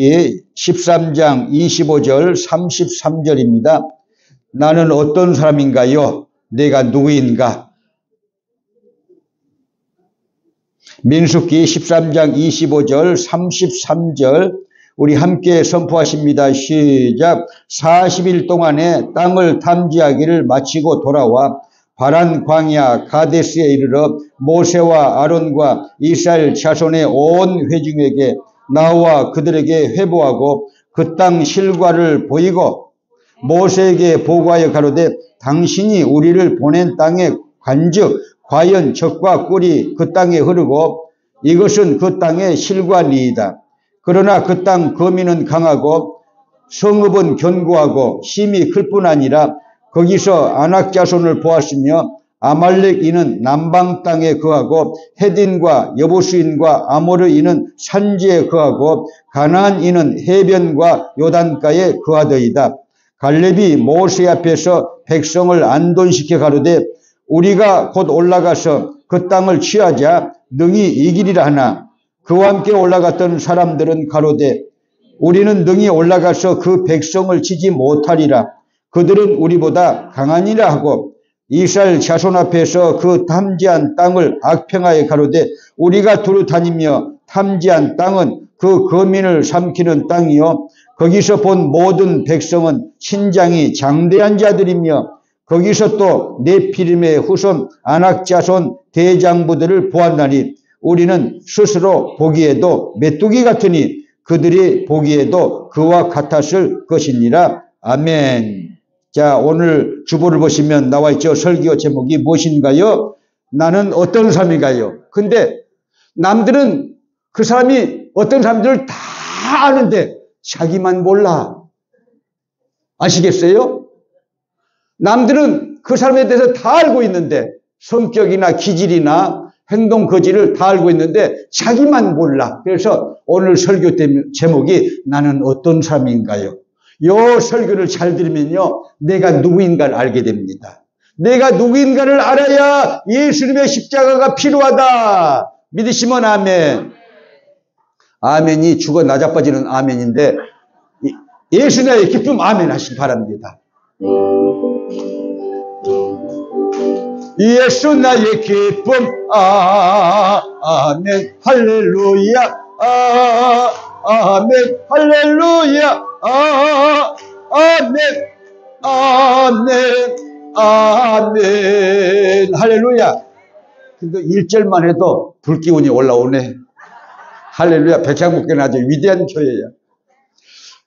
13장 25절 33절입니다. 나는 어떤 사람인가요? 내가 누구인가? 민수기 13장 25절 33절 우리 함께 선포하십니다. 시작. 40일 동안에 땅을 탐지하기를 마치고 돌아와 바란 광야 가데스에 이르러 모세와 아론과 이스라엘 자손의 온 회중에게 나와 그들에게 회보하고 그 땅 실과를 보이고 모세에게 보고하여 가로되 당신이 우리를 보낸 땅의 관즉 과연 젖과 꿀이 그 땅에 흐르고 이것은 그 땅의 실과니이다. 그러나 그 땅 거민은 강하고 성읍은 견고하고 힘이 클 뿐 아니라 거기서 아낙 자손을 보았으며 아말렉인은 남방 땅에 거하고 헤딘과 여부수인과 아모르인은 산지에 거하고 가나안인은 해변과 요단가에 거하더이다. 갈렙이 모세 앞에서 백성을 안돈시켜 가로되 우리가 곧 올라가서 그 땅을 취하자 능히 이기리라 하나 그와 함께 올라갔던 사람들은 가로되 우리는 능히 올라가서 그 백성을 치지 못하리라. 그들은 우리보다 강하니라 하고 이스라엘 자손 앞에서 그 탐지한 땅을 악평하여 가로되 우리가 두루 다니며 탐지한 땅은 그 거민을 삼키는 땅이요 거기서 본 모든 백성은 신장이 장대한 자들이며 거기서 또 네피림의 후손 아낙 자손 대장부들을 보았나니 우리는 스스로 보기에도 메뚜기 같으니 그들이 보기에도 그와 같았을 것이니라. 아멘. 자, 오늘 주보를 보시면 나와 있죠. 설교 제목이 무엇인가요? 나는 어떤 사람인가요? 근데 남들은 그 사람이 어떤 사람들을 다 아는데 자기만 몰라. 아시겠어요? 남들은 그 사람에 대해서 다 알고 있는데 성격이나 기질이나 행동 거지를 다 알고 있는데 자기만 몰라. 그래서 오늘 설교 제목이 나는 어떤 사람인가요? 이 설교를 잘 들으면요 내가 누구인가를 알게 됩니다. 내가 누구인가를 알아야 예수님의 십자가가 필요하다. 믿으시면 아멘. 아멘이 죽어 나자빠지는 아멘인데 예수님의 기쁨 아멘 하시기 바랍니다. 예수 나의 기쁨 아멘 할렐루야 아멘 할렐루야 아멘 아멘 아멘 할렐루야. 근데 1절만 해도 불기운이 올라오네. 할렐루야. 백향목교는 아주 위대한 교회야.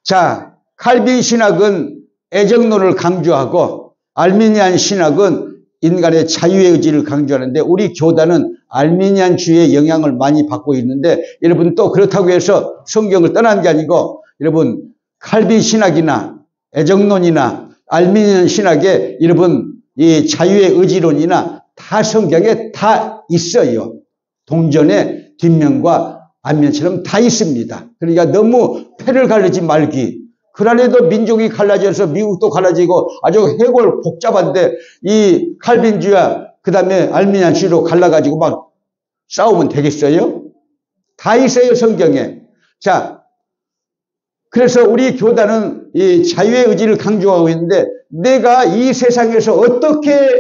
자, 칼빈 신학은 애정론을 강조하고 알미니안 신학은 인간의 자유의 의지를 강조하는데 우리 교단은 알미니안주의의 영향을 많이 받고 있는데 여러분 또 그렇다고 해서 성경을 떠난 게 아니고 여러분 칼빈 신학이나 애정론이나 알미니안 신학에 여러분 이 자유의 의지론이나 다 성경에 다 있어요. 동전의 뒷면과 앞면처럼 다 있습니다. 그러니까 너무 패를 가르지 말기. 그 안에도 민족이 갈라져서 미국도 갈라지고 아주 해골 복잡한데 이 칼빈주의와 그 다음에 알미니안주의로 갈라가지고 막 싸우면 되겠어요? 다 있어요 성경에. 자, 그래서 우리 교단은 이 자유의 의지를 강조하고 있는데 내가 이 세상에서 어떻게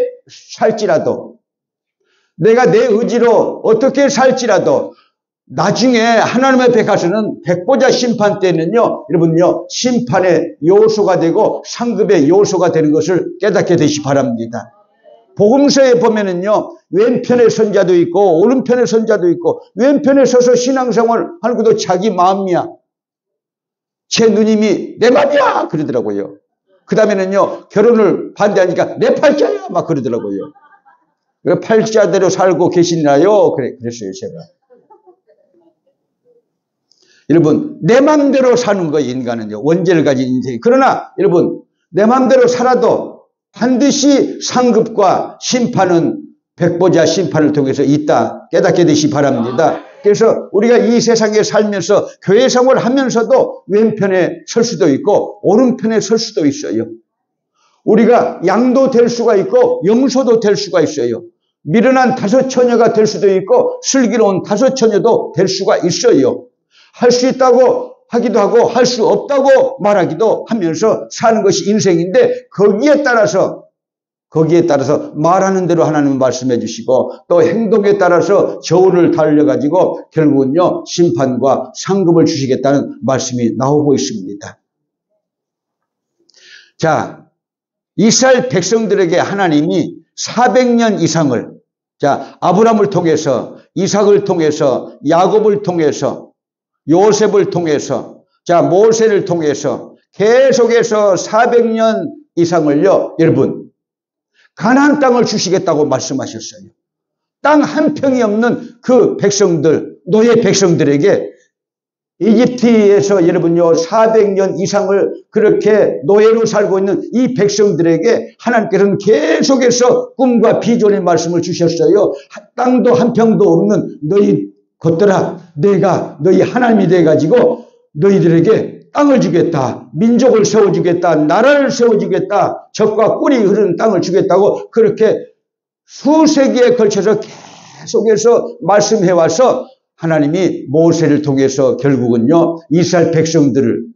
살지라도 내가 내 의지로 어떻게 살지라도 나중에 하나님 앞에 가서는 백보자 심판 때는요 여러분요 심판의 요소가 되고 상급의 요소가 되는 것을 깨닫게 되시기 바랍니다. 복음서에 보면은요 왼편의 선자도 있고 오른편의 선자도 있고 왼편에 서서 신앙생활 하는 것도 자기 마음이야. 제 누님이 내 맘이야 그러더라고요. 그 다음에는요 결혼을 반대하니까 내 팔자야 막 그러더라고요. 팔자대로 살고 계시나요? 그랬어요 제가. 여러분 내 맘대로 사는 거예요. 인간은요 원죄를 가진 인생이. 그러나 여러분 내 맘대로 살아도 반드시 상급과 심판은 백보자 심판을 통해서 있다. 깨닫게 되시기 바랍니다. 그래서 우리가 이 세상에 살면서 교회 생활을 하면서도 왼편에 설 수도 있고 오른편에 설 수도 있어요. 우리가 양도 될 수가 있고 염소도 될 수가 있어요. 미련한 다섯 처녀가 될 수도 있고 슬기로운 다섯 처녀도 될 수가 있어요. 할 수 있다고 하기도 하고 할 수 없다고 말하기도 하면서 사는 것이 인생인데 거기에 따라서 말하는 대로 하나님은 말씀해 주시고 또 행동에 따라서 저울을 달려가지고 결국은요 심판과 상급을 주시겠다는 말씀이 나오고 있습니다. 자, 이스라엘 백성들에게 하나님이 400년 이상을 아브라함을 통해서 이삭을 통해서 야곱을 통해서 요셉을 통해서 모세를 통해서 계속해서 400년 이상을요 여러분 가나안 땅을 주시겠다고 말씀하셨어요. 땅 한 평이 없는 그 백성들, 노예 백성들에게 이집트에서 여러분요 400년 이상을 그렇게 노예로 살고 있는 이 백성들에게 하나님께서는 계속해서 꿈과 비전의 말씀을 주셨어요. 땅도 한 평도 없는 너희 것들아, 내가 너희 하나님이 돼가지고 너희들에게 땅을 주겠다, 민족을 세워주겠다, 나라를 세워주겠다, 적과 꿀이 흐르는 땅을 주겠다고 그렇게 수세기에 걸쳐서 계속해서 말씀해와서 하나님이 모세를 통해서 결국은요 이스라엘 백성들을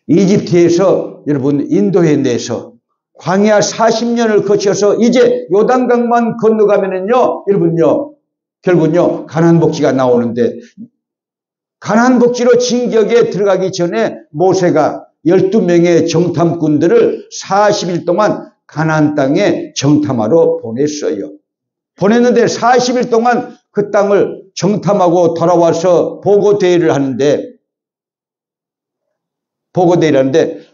이집트에서 여러분 인도해 내서 광야 40년을 거쳐서 이제 요단강만 건너가면은요 여러분요 결국은요 가나안 복지가 나오는데 가나안 복지로 진격에 들어가기 전에 모세가 12명의 정탐꾼들을 40일 동안 가나안 땅에 정탐하러 보냈어요. 보냈는데 40일 동안 그 땅을 정탐하고 돌아와서 보고대회를 하는데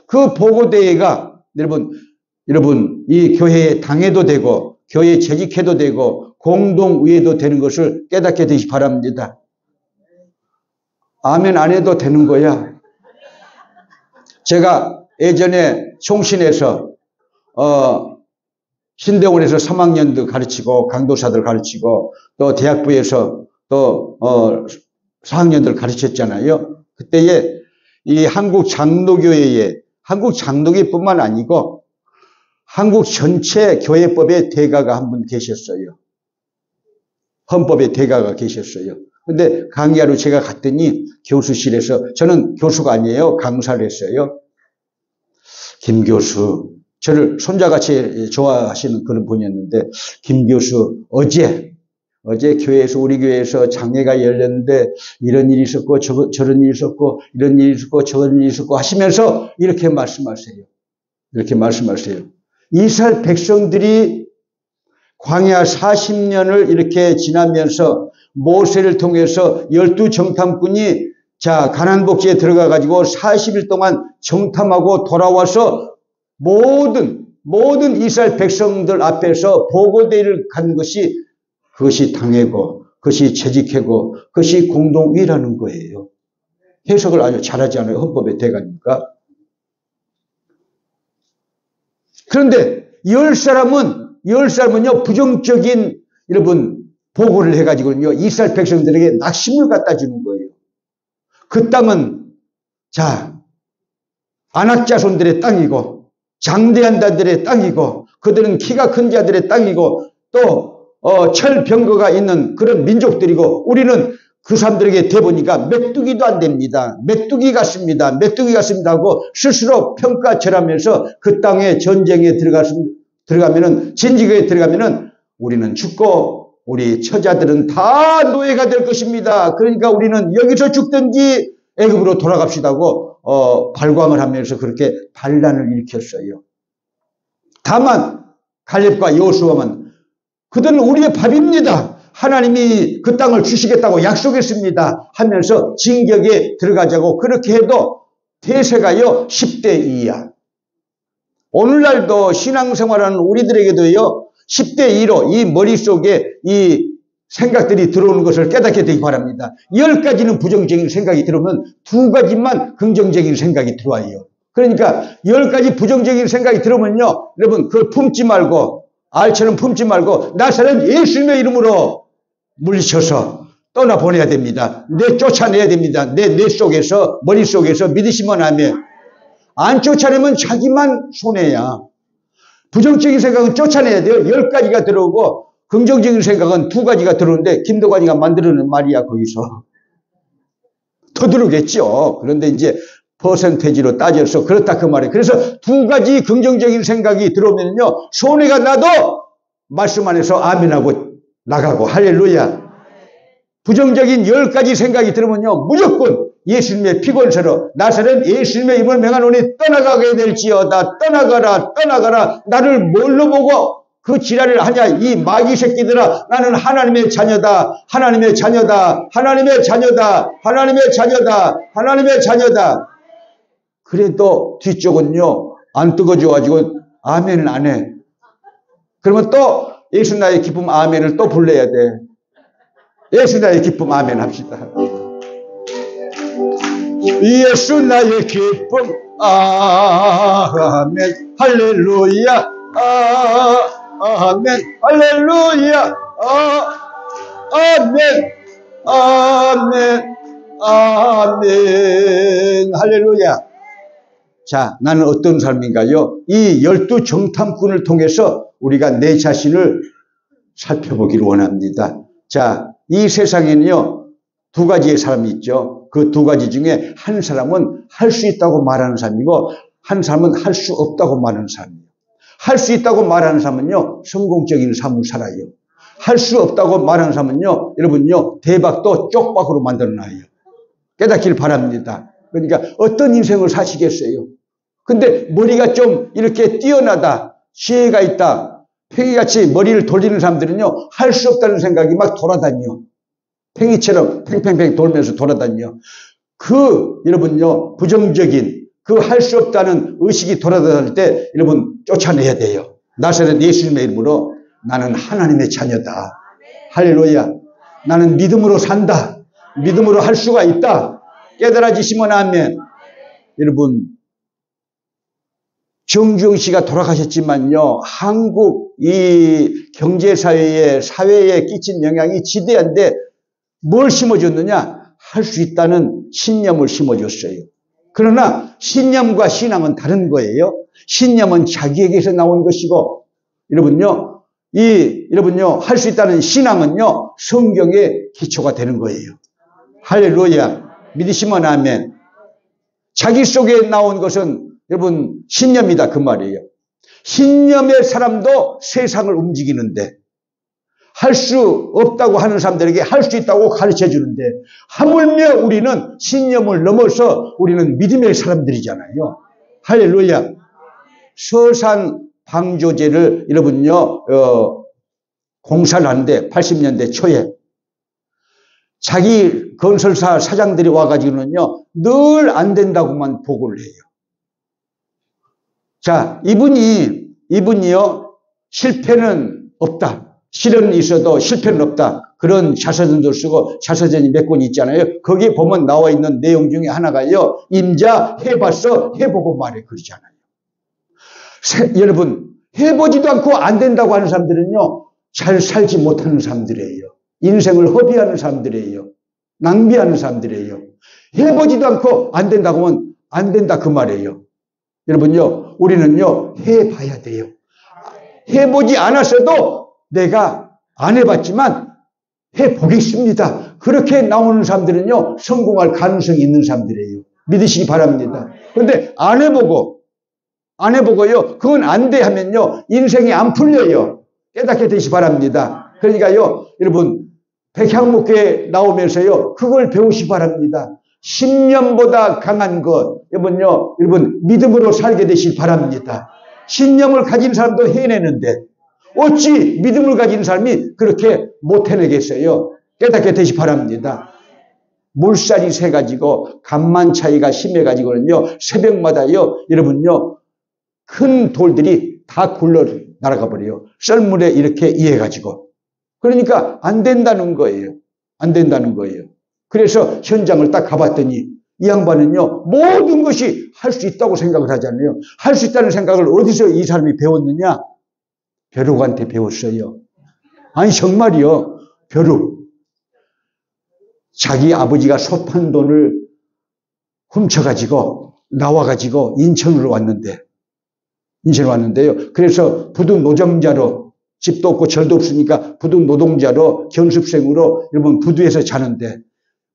그 보고대회가 여러분 이 교회에 당해도 되고 교회에 재직해도 되고 공동의회도 되는 것을 깨닫게 되시기 바랍니다. 아멘 안 해도 되는 거야. 제가 예전에 송신에서 신대원에서 3학년들 가르치고 강도사들 가르치고 또 대학부에서 또 4학년들 가르쳤잖아요. 그때에 이 한국 장로교회뿐만 아니고 한국 전체 교회법의 대가가 한 분 계셨어요. 헌법의 대가가 계셨어요. 근데 강의하러 제가 갔더니 교수실에서 저는 교수가 아니에요. 강사를 했어요. 김 교수, 저를 손자같이 좋아하시는 그런 분이었는데 김 교수 어제 교회에서 우리 교회에서 장례가 열렸는데 이런 일이 있었고 저런 일이 있었고 이런 일이 있었고 저런 일이 있었고 하시면서 이렇게 말씀하세요. 이스라엘 백성들이 광야 40년을 이렇게 지나면서 모세를 통해서 12정탐꾼이 가나안 복지에 들어가 가지고 40일 동안 정탐하고 돌아와서 모든 이스라엘 백성들 앞에서 보고대회를 간 것이 그것이 당회고 그것이 재직회고 그것이 공동의라는 거예요. 해석을 아주 잘하지 않아요. 헌법의 대가니까. 그런데 10사람은요 부정적인 여러분 보고를 해가지고요 이스라엘 백성들에게 낙심을 갖다 주는 거예요. 그 땅은 아낙 자손들의 땅이고 장대한 자들의 땅이고 그들은 키가 큰 자들의 땅이고 또 철병거가 있는 그런 민족들이고 우리는 그 사람들에게 대보니까 메뚜기도 안 됩니다. 메뚜기 같습니다 하고 스스로 평가절하면서 그 땅에 전쟁에 들어가면은 진지에 들어가면은 우리는 죽고 우리 처자들은 다 노예가 될 것입니다. 그러니까 우리는 여기서 죽든지 애굽으로 돌아갑시다고 발광을 하면서 그렇게 반란을 일으켰어요. 다만 갈렙과 여호수아만 그들은 우리의 밥입니다. 하나님이 그 땅을 주시겠다고 약속했습니다 하면서 진격에 들어가자고 그렇게 해도 대세가요 10대 2야. 오늘날도 신앙생활하는 우리들에게도요 10대 2로 이 머릿속에 이 생각들이 들어오는 것을 깨닫게 되기 바랍니다. 10가지는 부정적인 생각이 들어오면 2가지만 긍정적인 생각이 들어와요. 그러니까 10가지 부정적인 생각이 들어오면요 여러분 그걸 품지 말고 알처럼 품지 말고 나사렛 예수님의 이름으로 물리쳐서 떠나보내야 됩니다. 쫓아내야 됩니다. 내 속에서 머릿속에서 믿으시면 하면 안 쫓아내면 자기만 손해야. 부정적인 생각은 쫓아내야 돼요. 10가지가 들어오고 긍정적인 생각은 2가지가 들어오는데 김도관이가 만들어낸 말이야 거기서. 터두르겠죠. 그런데 이제 퍼센테이지로 따져서 그렇다 그 말이에요. 그래서 두 가지 긍정적인 생각이 들어오면요, 손해가 나도 말씀 안에서 아멘하고 나가고 할렐루야. 부정적인 10가지 생각이 들으면요, 무조건 예수님의 피곤서로 나사렛 예수님의 이름을 명하노니 떠나가게 될지어다. 떠나가라 떠나가라. 나를 뭘로 보고 그 지랄을 하냐. 이 마귀 새끼들아, 나는 하나님의 자녀다. 하나님의 자녀다. 하나님의 자녀다. 하나님의 자녀다. 하나님의 자녀다. 그래도 뒤쪽은요 안 뜨거워가지고 아멘은 안 해. 그러면 또 예수 나의 기쁨 아멘을 또 불러야 돼. 예수 나의 기쁨 아멘 합시다. 예수 나의 기쁨 아멘 할렐루야 아멘 할렐루야 아멘 아멘 아멘 할렐루야. 자, 나는 어떤 삶인가요? 이 12 정탐꾼을 통해서 우리가 내 자신을 살펴보기를 원합니다. 자, 이 세상에는요, 두 가지의 사람이 있죠. 그 두 가지 중에 한 사람은 할 수 있다고 말하는 사람이고, 한 사람은 할 수 없다고 말하는 사람이에요. 할 수 있다고 말하는 사람은요, 성공적인 삶을 살아요. 할 수 없다고 말하는 사람은요, 여러분요, 대박도 쪽박으로 만들어놔요. 깨닫기를 바랍니다. 그러니까 어떤 인생을 사시겠어요? 근데 머리가 좀 이렇게 뛰어나다, 지혜가 있다, 팽이같이 머리를 돌리는 사람들은요, 할 수 없다는 생각이 막 돌아다녀. 팽이처럼 팽팽팽 돌면서 돌아다녀. 여러분요, 부정적인, 할 수 없다는 의식이 돌아다닐 때, 여러분, 쫓아내야 돼요. 나사렛 예수님의 이름으로 나는 하나님의 자녀다. 할렐루야. 나는 믿음으로 산다. 믿음으로 할 수가 있다. 깨달아지시면 아멘. 여러분, 정주영 씨가 돌아가셨지만요, 한국 이 경제사회에, 사회에 끼친 영향이 지대한데 뭘 심어줬느냐? 할 수 있다는 신념을 심어줬어요. 그러나 신념과 신앙은 다른 거예요. 신념은 자기에게서 나온 것이고, 여러분요, 할 수 있다는 신앙은요, 성경의 기초가 되는 거예요. 할렐루야. 믿으시면 아멘. 자기 속에 나온 것은 여러분 신념이다 그 말이에요. 신념의 사람도 세상을 움직이는데 할 수 없다고 하는 사람들에게 할 수 있다고 가르쳐 주는데 하물며 우리는 신념을 넘어서 우리는 믿음의 사람들이잖아요. 할렐루야. 서산 방조제를 여러분요 공사를 하는데 80년대 초에 자기 건설사 사장들이 와가지고는요 늘 안 된다고만 보고를 해요. 자, 이분이요 실패는 없다. 실은 있어도 실패는 없다. 그런 자서전도 쓰고 자서전이 몇 권 있잖아요. 거기에 보면 나와 있는 내용 중에 하나가요. 임자 해봤어 해보고 말해 그러잖아요. 여러분 해보지도 않고 안 된다고 하는 사람들은요. 잘 살지 못하는 사람들이에요. 인생을 허비하는 사람들이에요. 낭비하는 사람들이에요. 해보지도 않고 안 된다고 하면 안 된다 그 말이에요. 여러분요. 우리는요. 해봐야 돼요. 해보지 않았어도 내가 안 해봤지만 해보겠습니다. 그렇게 나오는 사람들은요. 성공할 가능성이 있는 사람들이에요. 믿으시기 바랍니다. 그런데 안 해보고요. 그건 안 돼 하면요. 인생이 안 풀려요. 깨닫게 되시기 바랍니다. 그러니까요. 여러분 백향목교에 나오면서요. 그걸 배우시기 바랍니다. 신념보다 강한 것. 여러분 믿음으로 살게 되시기 바랍니다. 신념을 가진 사람도 해내는데 어찌 믿음을 가진 사람이 그렇게 못 해내겠어요? 깨닫게 되시기 바랍니다. 물살이 세가지고 간만 차이가 심해가지고는요 새벽마다요 여러분요 큰 돌들이 다 굴러 날아가 버려요. 썰물에 이렇게 이해가지고. 그러니까 안 된다는 거예요. 안 된다는 거예요. 그래서 현장을 딱 가봤더니 이 양반은요 모든 것이 할 수 있다고 생각을 하잖아요. 할 수 있다는 생각을 어디서 이 사람이 배웠느냐? 벼룩한테 배웠어요. 아니 정말이요. 벼룩. 자기 아버지가 솥한 돈을 훔쳐가지고 나와가지고 인천으로 왔는데요. 그래서 부두 노점자로 집도 없고 절도 없으니까 부두 노동자로 견습생으로 여러분 부두에서 자는데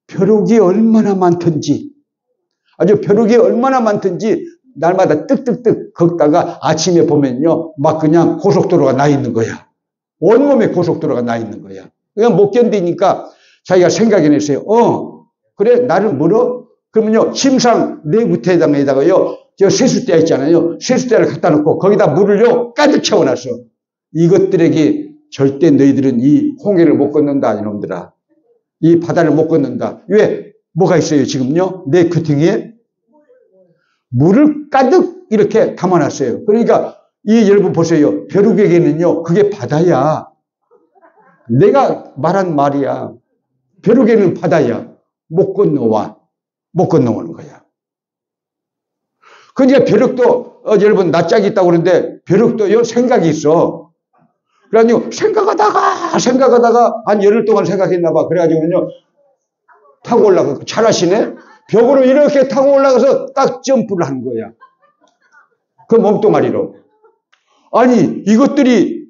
벼룩이 얼마나 많든지, 아주 벼룩이 얼마나 많든지 날마다 뜨뜻뜨 걷다가 아침에 보면요, 막 그냥 고속도로가 나 있는 거야. 온몸에 고속도로가 나 있는 거야. 그냥 못 견디니까 자기가 생각해냈어요. 그래, 나를 물어? 그러면요, 침상 내구태에다가요, 저 세숫대 있잖아요. 세숫대를 갖다 놓고 거기다 물을요, 가득 채워놨어. 이것들에게 절대 너희들은 이 홍해를 못 건넌다, 이놈들아. 이 바다를 못 건넌다. 왜? 뭐가 있어요, 지금요? 내 귀퉁이에 물을 가득 이렇게 담아놨어요. 그러니까 여러분 보세요. 벼룩에게는요, 그게 바다야. 내가 말한 말이야. 벼룩에는 바다야. 못 건너와. 못 건너오는 거야. 그러니까 벼룩도, 여러분, 낯짝이 있다고 그러는데, 벼룩도요, 생각이 있어. 그래가지고, 생각하다가, 한 열흘 동안 생각했나봐. 그래가지고는요, 타고 올라가고, 잘하시네? 벽으로 이렇게 타고 올라가서 딱 점프를 한 거야. 그 몸뚱아리로. 아니, 이것들이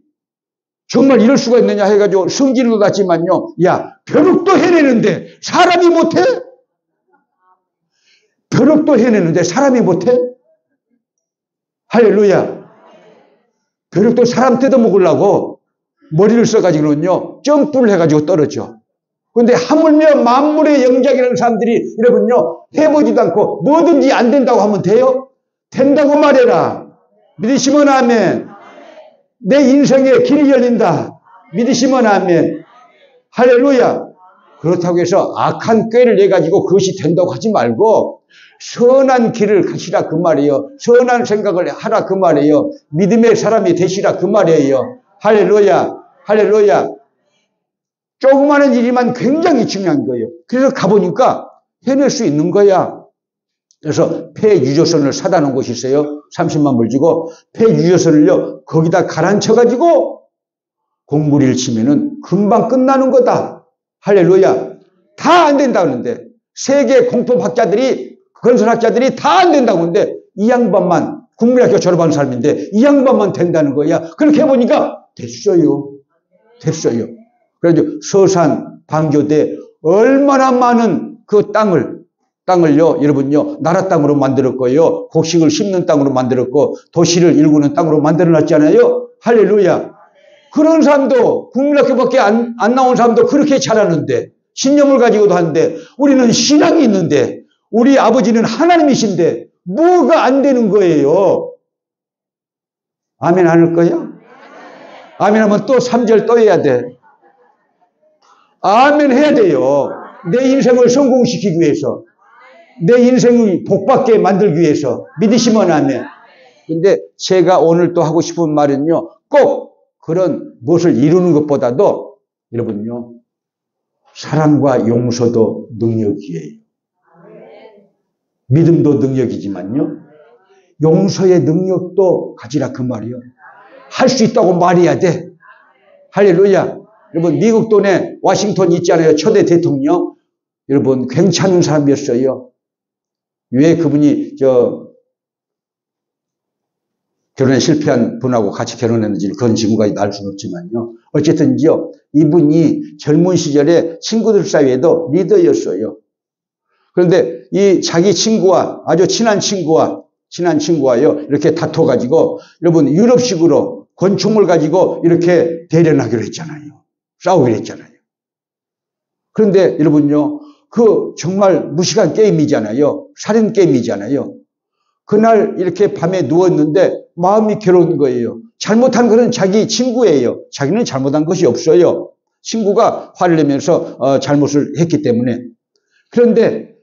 정말 이럴 수가 있느냐 해가지고 성질도 났지만요. 야, 벼룩도 해내는데 사람이 못해? 벼룩도 해내는데 사람이 못해? 할렐루야. 벼룩도 사람 뜯어먹으려고 머리를 써가지고는요, 점프를 해가지고 떨어져. 근데 하물며 만물의 영장이라는 사람들이 여러분요, 해보지도 않고 뭐든지 안 된다고 하면 돼요? 된다고 말해라. 믿으시면 아멘. 내 인생에 길이 열린다. 믿으시면 아멘. 할렐루야. 그렇다고 해서 악한 꾀를 내가지고 그것이 된다고 하지 말고 선한 길을 가시라 그 말이에요. 선한 생각을 하라 그 말이에요. 믿음의 사람이 되시라 그 말이에요. 할렐루야. 할렐루야. 조그마한 일이만 굉장히 중요한 거예요. 그래서 가보니까 해낼 수 있는 거야. 그래서 폐유조선을 사다 놓은 곳이 있어요. 30만 불 주고 폐유조선을요, 거기다 가라앉혀가지고 공무리를 치면은 금방 끝나는 거다. 할렐루야. 다 안 된다고 하는데, 세계 공법학자들이, 건설학자들이 다 안 된다고 하는데, 이 양반만, 국민학교 졸업한 사람인데, 이 양반만 된다는 거야. 그렇게 해보니까 됐어요. 됐어요. 그래서 서산, 방교대, 얼마나 많은 그 땅을요, 여러분요, 나라 땅으로 만들었고요, 곡식을 심는 땅으로 만들었고, 도시를 일구는 땅으로 만들어 놨잖아요. 할렐루야. 그런 사람도, 국민학교밖에 안 나온 사람도 그렇게 잘하는데, 신념을 가지고도 하는데, 우리는 신앙이 있는데, 우리 아버지는 하나님이신데, 뭐가 안 되는 거예요? 아멘 안 할 거야? 아멘 하면 또 3절 또 해야 돼. 아멘 해야 돼요. 내 인생을 성공시키기 위해서. 내 인생을 복받게 만들기 위해서. 믿으시면 아멘. 근데 제가 오늘 또 하고 싶은 말은요, 꼭 그런 무엇을 이루는 것보다도 여러분요, 사랑과 용서도 능력이에요. 믿음도 능력이지만요, 용서의 능력도 가지라 그 말이에요. 할 수 있다고 말해야 돼. 할렐루야. 여러분, 미국 돈에 워싱턴 있잖아요. 초대 대통령. 여러분, 괜찮은 사람이었어요. 왜 그분이 결혼에 실패한 분하고 같이 결혼했는지 그건 지금까지 알 수는 없지만요. 어쨌든요, 이분이 젊은 시절에 친구들 사이에도 리더였어요. 그런데 이 자기 친구와, 아주 친한 친구와요, 이렇게 다퉈가지고, 여러분, 유럽식으로 권총을 가지고 이렇게 대련하기로 했잖아요. 싸우기로 했잖아요. 그런데 여러분요, 그 정말 무식한 게임이잖아요. 살인 게임이잖아요. 그날 이렇게 밤에 누웠는데 마음이 괴로운 거예요. 잘못한 것은 자기 친구예요. 자기는 잘못한 것이 없어요. 친구가 화를 내면서 잘못을 했기 때문에. 그런데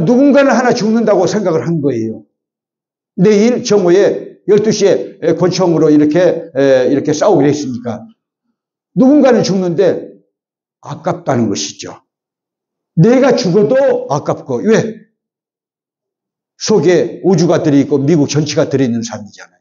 누군가는 하나 죽는다고 생각을 한 거예요. 내일 정오에 12시에 권총으로 이렇게 싸우기로 했으니까 누군가는 죽는데 아깝다는 것이죠. 내가 죽어도 아깝고, 왜? 속에 우주가 들어있고 미국 전체가 들어있는 삶이잖아요.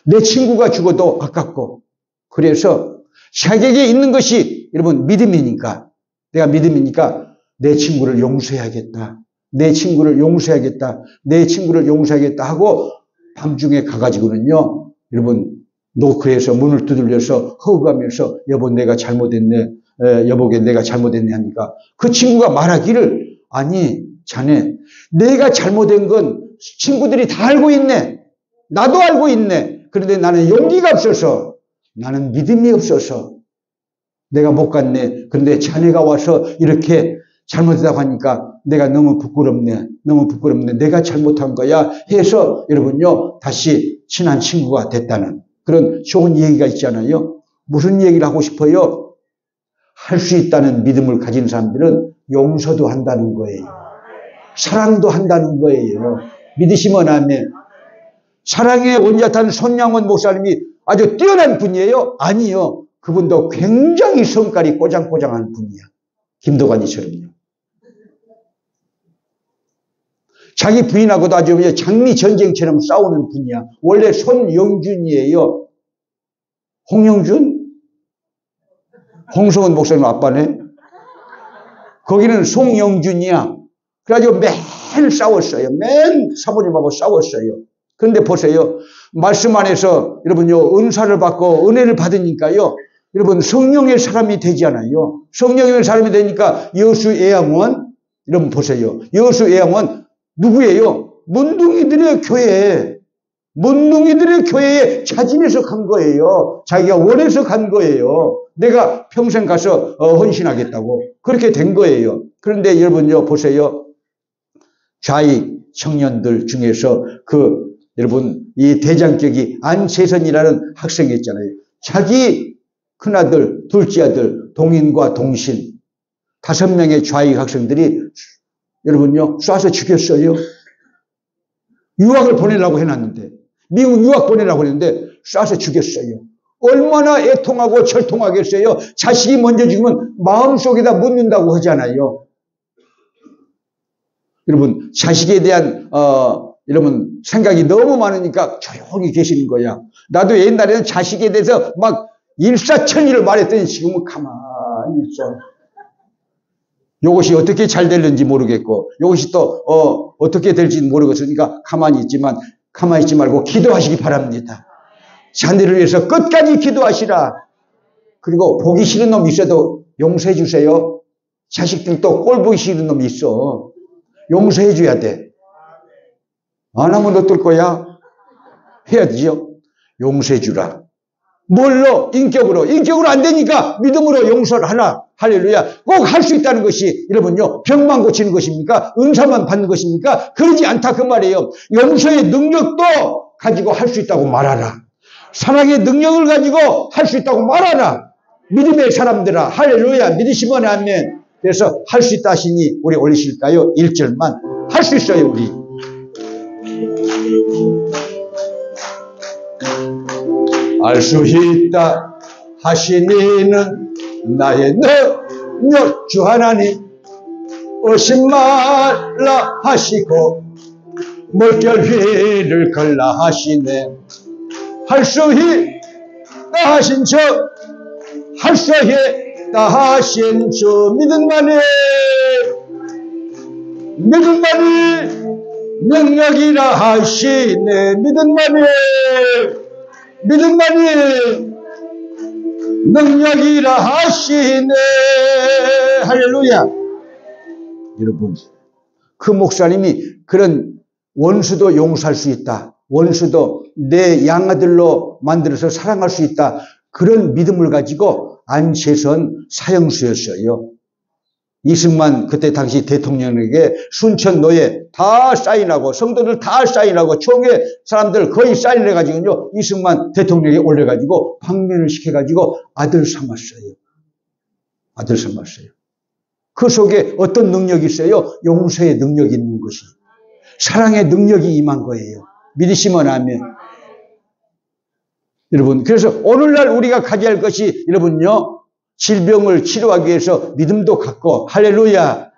내 친구가 죽어도 아깝고, 그래서 자기에게 있는 것이 여러분 믿음이니까, 내가 믿음이니까 내 친구를 용서해야겠다. 내 친구를 용서해야겠다. 내 친구를 용서해야겠다 하고 밤중에 가가지고는요, 여러분 노크에서 문을 두들려서 허우가면서 여보 내가 잘못했네. 여보게 내가 잘못했네 하니까 그 친구가 말하기를 아니 자네 내가 잘못된 건 친구들이 다 알고 있네. 나도 알고 있네. 그런데 나는 용기가 없어서 나는 믿음이 없어서 내가 못 갔네. 그런데 자네가 와서 이렇게 잘못했다고 하니까 내가 너무 부끄럽네. 너무 부끄럽네. 내가 잘못한 거야 해서 여러분요 다시 친한 친구가 됐다는 그런 좋은 얘기가 있잖아요. 무슨 얘기를 하고 싶어요? 할 수 있다는 믿음을 가진 사람들은 용서도 한다는 거예요. 사랑도 한다는 거예요. 믿으시면 아멘. 사랑의 온전한 손양원 목사님이 아주 뛰어난 분이에요? 아니요. 그분도 굉장히 성깔이 꼬장꼬장한 분이야. 김도관이처럼요. 자기 부인하고도 아주 장미 전쟁처럼 싸우는 분이야. 원래 손영준이에요. 홍영준? 홍성은 목사님 아빠네. 거기는 송영준이야. 그래가지고 매일 싸웠어요. 맨 사모님하고 싸웠어요. 그런데 보세요. 말씀 안에서 여러분요 은사를 받고 은혜를 받으니까요. 여러분 성령의 사람이 되잖아요. 성령의 사람이 되니까 여수애양원 여러분 보세요. 여수애양원 누구예요? 문둥이들의 교회. 문둥이들의 교회에 자진해서 간 거예요. 자기가 원해서 간 거예요. 내가 평생 가서 헌신하겠다고 그렇게 된 거예요. 그런데 여러분요 보세요. 좌익 청년들 중에서 여러분 이 대장격이 안채선이라는 학생이 있잖아요. 자기 큰아들 둘째 아들 동인과 동신 5명의 좌익 학생들이 여러분요 쏴서 죽였어요. 유학을 보내려고 해놨는데 미국 유학 보내려고 했는데 쏴서 죽였어요. 얼마나 애통하고 절통하겠어요. 자식이 먼저 죽으면 마음속에다 묻는다고 하잖아요. 여러분 자식에 대한 여러분 생각이 너무 많으니까 조용히 계시는 거야. 나도 옛날에는 자식에 대해서 막 일사천리를 말했더니 지금은 가만히 있어. 이것이 어떻게 잘 될는지 모르겠고 이것이 또 어떻게 될지는 모르겠으니까 가만히 있지만 가만히 있지 말고 기도하시기 바랍니다. 자녀를 위해서 끝까지 기도하시라. 그리고 보기 싫은 놈 있어도 용서해 주세요. 자식들도 꼴 보기 싫은 놈이 있어. 용서해 줘야 돼. 안 하면 어떨 거야? 해야 되죠. 용서해 주라. 뭘로? 인격으로. 인격으로 안 되니까 믿음으로 용서를 하라. 할렐루야. 꼭 할 수 있다는 것이 여러분요 병만 고치는 것입니까? 은사만 받는 것입니까? 그러지 않다 그 말이에요. 용서의 능력도 가지고 할 수 있다고 말하라. 사랑의 능력을 가지고 할 수 있다고 말하라. 믿음의 사람들아 할렐루야. 믿으시면 아멘. 그래서 할 수 있다 하시니 우리 올리실까요? 1절만 할 수 있어요 우리. 알 수 있다 하시니는 나의 능력 주 하나님 의심 말라 하시고 물결 위를 걸라 하시네. 할 수 있다 하신 저 할 수 있다 하신 주 믿음만이 능력이라 하시네. 믿음만이 능력이라 하시네. 할렐루야. 여러분 그 목사님이 그런 원수도 용서할 수 있다. 원수도 내 양아들로 만들어서 사랑할 수 있다. 그런 믿음을 가지고 안채선 사형수였어요. 이승만 그때 당시 대통령에게 순천노예 다 사인하고 성도들 다 사인하고 총회 사람들 거의 사인을 해가지고요 이승만 대통령에 올려가지고 방면을 시켜가지고 아들 삼았어요. 아들 삼았어요. 그 속에 어떤 능력이 있어요? 용서의 능력이 있는 것이 사랑의 능력이 임한 거예요. 믿으시면 아멘. 여러분 그래서 오늘날 우리가 가져야 할 것이 여러분요 질병을 치료하기 위해서 믿음도 갖고 할렐루야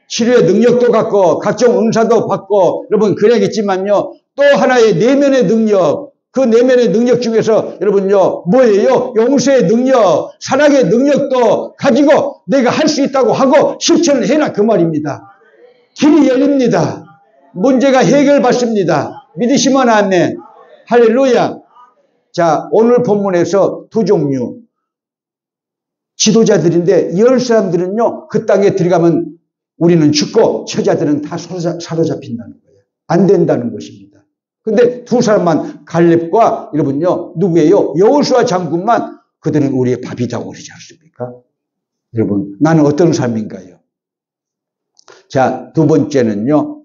치료의 능력도 갖고 각종 은사도 받고 여러분 그래야겠지만요 또 하나의 내면의 능력 그 내면의 능력 중에서 여러분요 뭐예요? 용서의 능력 사랑의 능력도 가지고 내가 할 수 있다고 하고 실천을 해라 그 말입니다. 길이 열립니다. 문제가 해결받습니다. 믿으시면 아멘. 할렐루야. 자 오늘 본문에서 두 종류 지도자들인데 10사람들은요 그 땅에 들어가면 우리는 죽고 처자들은 다 사로잡힌다는 거예요. 안 된다는 것입니다. 근데 두 사람만 갈렙과 여러분요 누구예요? 여호수아 장군만 그들은 우리의 밥이라고 그러지 않습니까? 여러분 나는 어떤 삶인가요? 자, 두 번째는요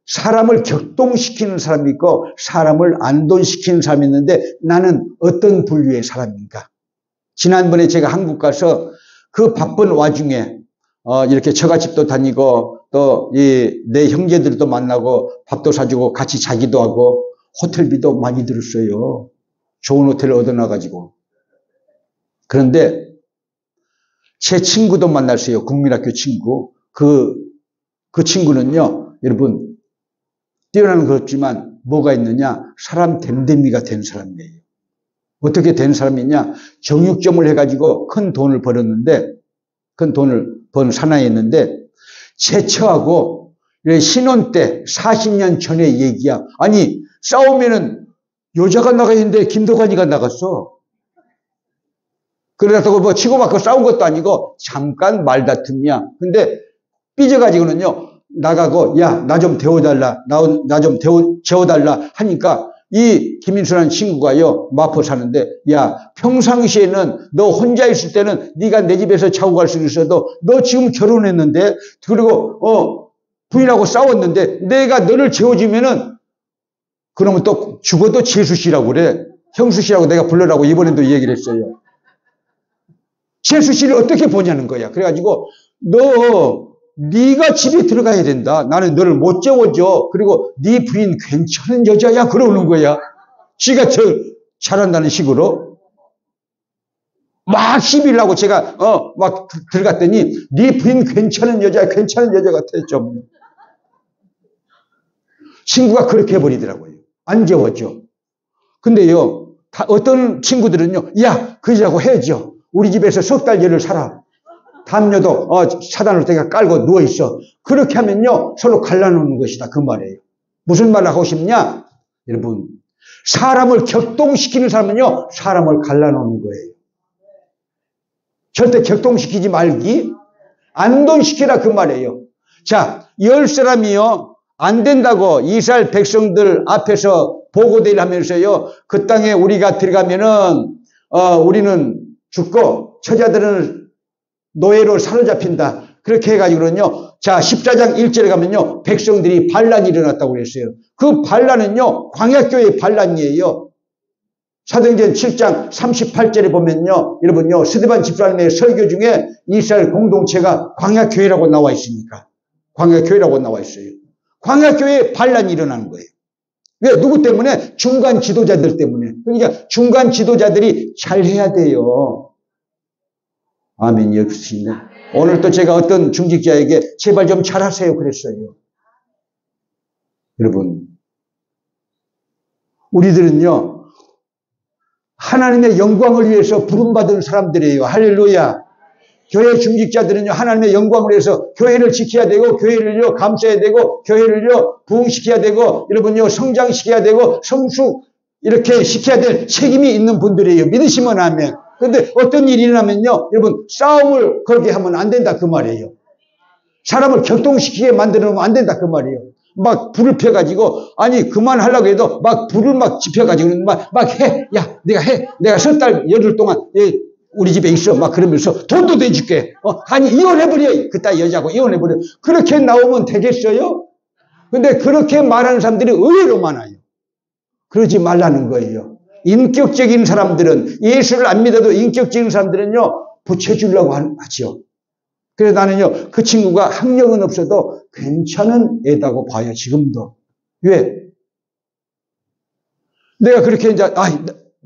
사람을 격동시키는 사람이 있고 사람을 안동시키는 사람이 있는데 나는 어떤 분류의 사람인가? 지난번에 제가 한국 가서 그 바쁜 와중에 이렇게 처갓집도 다니고 또 내 형제들도 만나고 밥도 사주고 같이 자기도 하고 호텔비도 많이 들었어요. 좋은 호텔을 얻어놔가지고. 그런데 제 친구도 만났어요. 국민학교 친구. 그 친구는요, 여러분, 뛰어나는 거 없지만 뭐가 있느냐? 사람 댐댐이가 된 사람이에요. 어떻게 된 사람이냐? 정육점을 해가지고 큰 돈을 벌었는데, 큰 돈을 번 사나이였는데, 제 처하고 신혼 때 40년 전의 얘기야. 아니, 싸우면은 여자가 나가야 했는데 김도관이가 나갔어. 그래서 뭐 치고받고 싸운 것도 아니고 잠깐 말다툼이야. 근데 삐져가지고는요 나가고 야 나 좀 데워달라 나 좀 재워달라 하니까 이 김인수라는 친구가요 마포 사는데 야 평상시에는 너 혼자 있을 때는 네가 내 집에서 자고 갈 수 있어도 너 지금 결혼했는데 그리고 부인하고 싸웠는데 내가 너를 재워주면은 그러면 또 죽어도 재수 씨라고 그래. 형수 씨라고 내가 불러라고 이번에도 얘기를 했어요. 재수 씨를 어떻게 보냐는 거야. 그래가지고 네가 집에 들어가야 된다. 나는 너를 못 재워줘. 그리고 네 부인 괜찮은 여자야. 그러는 거야. 지가 잘한다는 식으로. 막 시비를 제가 막 들어갔더니 네 부인 괜찮은 여자 같아. 좀. 친구가 그렇게 해버리더라고요. 안 재워줘. 근데요 어떤 친구들은요 야 그 여자하고 헤어져. 우리 집에서 석 달 열을 살아. 담요도 차단을 내가 깔고 누워있어. 그렇게 하면요 서로 갈라놓는 것이다. 그 말이에요. 무슨 말을 하고 싶냐? 여러분 사람을 격동시키는 사람은요 사람을 갈라놓는 거예요. 절대 격동시키지 말기. 안동시키라 그 말이에요. 자, 10사람이요 안 된다고 이스라엘 백성들 앞에서 보고대를 하면서요 그 땅에 우리가 들어가면은 우리는 죽고 처자들은 노예로 사로잡힌다. 그렇게 해가지고는요. 자, 14장 1절에 가면요. 백성들이 반란이 일어났다고 그랬어요. 그 반란은요. 광야교회의 반란이에요. 사도행전 7장 38절에 보면요. 여러분요. 스데반 집사님의 설교 중에 이스라엘 공동체가 광야교회라고 나와 있으니까. 광야교회라고 나와 있어요. 광야교회에 반란이 일어나는 거예요. 왜? 누구 때문에? 중간 지도자들 때문에. 그러니까 중간 지도자들이 잘해야 돼요. 아멘. 역시. 오늘 또 제가 어떤 중직자에게 제발 좀 잘하세요 그랬어요. 여러분, 우리들은요 하나님의 영광을 위해서 부름받은 사람들이에요. 할렐루야. 교회 중직자들은요 하나님의 영광을 위해서 교회를 지켜야 되고 교회를요 감싸야 되고 교회를요 부흥시켜야 되고 여러분요 성장시켜야 되고 성숙 이렇게 시켜야 될 책임이 있는 분들이에요. 믿으시면 아멘. 그런데 어떤 일이 일어나면요 여러분 싸움을 그렇게 하면 안 된다 그 말이에요. 사람을 격동시키게 만들어 놓으면 안 된다 그 말이에요. 막 불을 펴가지고 아니 그만하려고 해도 막 불을 막 지펴가지고 막 해. 야 내가 해. 내가 석 달 열흘 동안 우리 집에 있어. 막 그러면서 돈도 내줄게. 아니 이혼해버려. 그따위 여자하고 이혼해버려. 그렇게 나오면 되겠어요? 근데 그렇게 말하는 사람들이 의외로 많아요. 그러지 말라는 거예요. 인격적인 사람들은 예수를 안 믿어도 인격적인 사람들은요 붙여주려고 하죠. 그래서 나는요 그 친구가 학력은 없어도 괜찮은 애다고 봐요. 지금도. 왜? 내가 그렇게 이제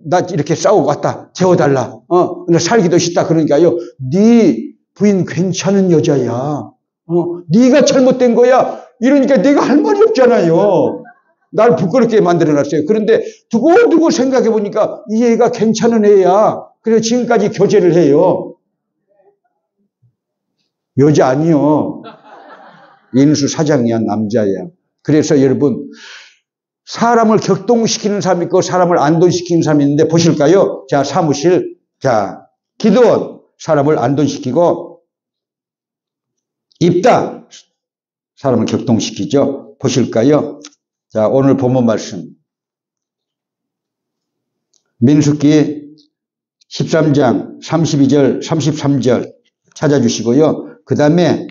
나 이렇게 싸우고 왔다. 재워달라. 나 살기도 싫다. 그러니까요. 네 부인 괜찮은 여자야. 네가 잘못된 거야. 이러니까 내가 할 말이 없잖아요. 날 부끄럽게 만들어놨어요. 그런데 두고두고 생각해 보니까 이 애가 괜찮은 애야. 그래서 지금까지 교제를 해요. 여자 아니요. 인수 사장이야. 남자야. 그래서 여러분 사람을 격동시키는 사람이 있고 사람을 안동시키는 사람이 있는데 보실까요? 자, 사무실. 자, 기드온 사람을 안돈시키고 입다 사람을 격동시키죠. 보실까요? 자, 오늘 본문 말씀 민수기 13장 32절 33절 찾아주시고요. 그 다음에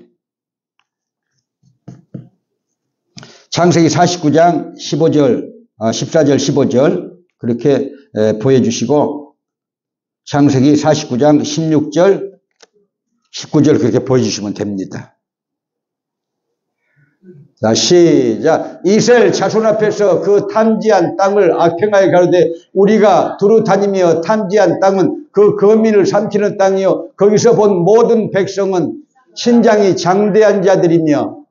창세기 49장 15절 14절 15절 그렇게 보여주시고 창세기 49장 16절 19절 그렇게 보여주시면 됩니다. 자, 시작. 이스라엘 자손 앞에서 그 탐지한 땅을 악평하게 가로되 우리가 두루 다니며 탐지한 땅은 그 거민을 삼키는 땅이요 거기서 본 모든 백성은 신장이 장대한 자들이며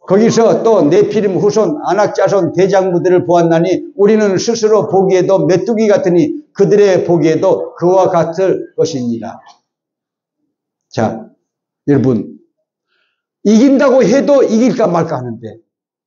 거기서 또 네피림 후손 아낙 자손 대장부들을 보았나니 우리는 스스로 보기에도 메뚜기 같으니 그들의 보기에도 그와 같을 것이니라. 자, 여러분 이긴다고 해도 이길까 말까 하는데